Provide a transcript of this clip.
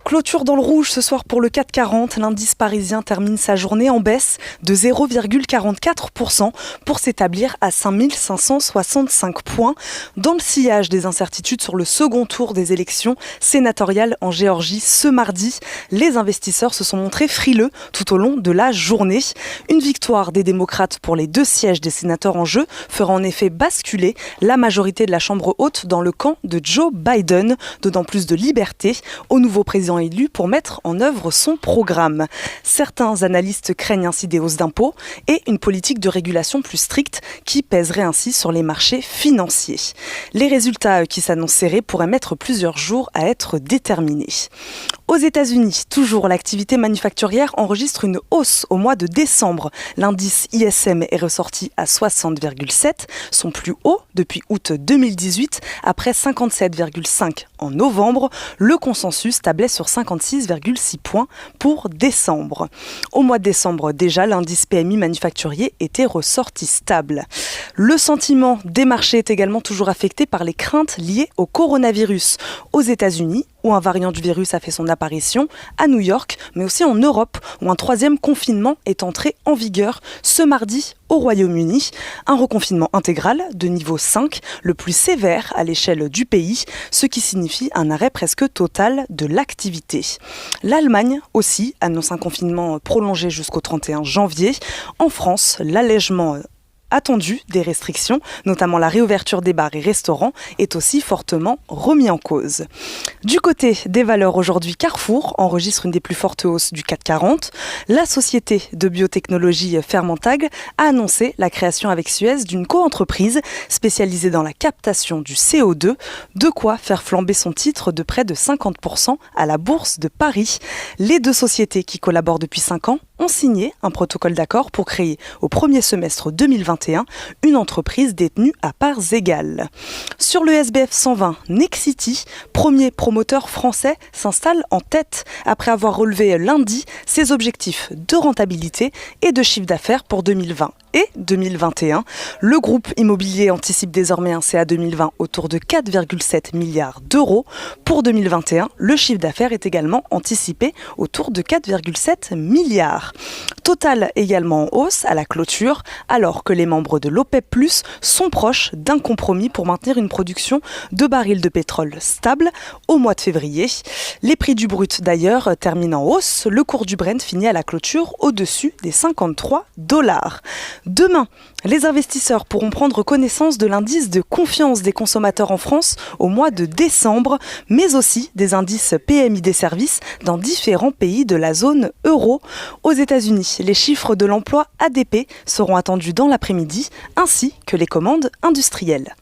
Clôture dans le rouge ce soir pour le CAC 40. L'indice parisien termine sa journée en baisse de 0,44% pour s'établir à 5565 points. Dans le sillage des incertitudes sur le second tour des élections sénatoriales en Géorgie ce mardi, les investisseurs se sont montrés frileux tout au long de la journée. Une victoire des démocrates pour les 2 sièges des sénateurs en jeu fera en effet basculer la majorité de la Chambre haute dans le camp de Joe Biden, donnant plus de liberté au nouveau président élu pour mettre en œuvre son programme. Certains analystes craignent ainsi des hausses d'impôts et une politique de régulation plus stricte qui pèserait ainsi sur les marchés financiers. Les résultats qui s'annoncent serrés pourraient mettre plusieurs jours à être déterminés. Aux États-Unis, toujours l'activité manufacturière enregistre une hausse au mois de décembre. L'indice ISM est ressorti à 60,7, son plus haut depuis août 2018, après 57,5 en novembre. Le consensus tablait sur 56,6 points pour décembre. Au mois de décembre déjà, l'indice PMI manufacturier était ressorti stable. Le sentiment des marchés est également toujours affecté par les craintes liées au coronavirus. Aux États-Unis, où un variant du virus a fait son apparition, à New York, mais aussi en Europe, où un 3e confinement est entré en vigueur ce mardi au Royaume-Uni. Un reconfinement intégral de niveau 5, le plus sévère à l'échelle du pays, ce qui signifie un arrêt presque total de l'activité. L'Allemagne aussi annonce un confinement prolongé jusqu'au 31 janvier. En France, l'allègement attendu des restrictions, notamment la réouverture des bars et restaurants, est aussi fortement remis en cause. Du côté des valeurs aujourd'hui, Carrefour enregistre une des plus fortes hausses du CAC 40. La société de biotechnologie Fermentag a annoncé la création avec Suez d'une coentreprise spécialisée dans la captation du CO2, de quoi faire flamber son titre de près de 50% à la Bourse de Paris. Les 2 sociétés qui collaborent depuis 5 ans ont signé un protocole d'accord pour créer au premier semestre 2021 une entreprise détenue à parts égales. Sur le SBF 120, Nexity, premier promoteur français, s'installe en tête après avoir relevé lundi ses objectifs de rentabilité et de chiffre d'affaires pour 2020 et 2021. Le groupe immobilier anticipe désormais un CA 2020 autour de 4,7 milliards d'euros. Pour 2021, le chiffre d'affaires est également anticipé autour de 4,7 milliards. Total également en hausse à la clôture, alors que les membres de l'OPEP+, sont proches d'un compromis pour maintenir une production de barils de pétrole stable au mois de février. Les prix du brut d'ailleurs terminent en hausse. Le cours du Brent finit à la clôture au-dessus des $53. Demain, les investisseurs pourront prendre connaissance de l'indice de confiance des consommateurs en France au mois de décembre, mais aussi des indices PMI des services dans différents pays de la zone euro. Aux États-Unis, les chiffres de l'emploi ADP seront attendus dans l'après-midi, ainsi que les commandes industrielles.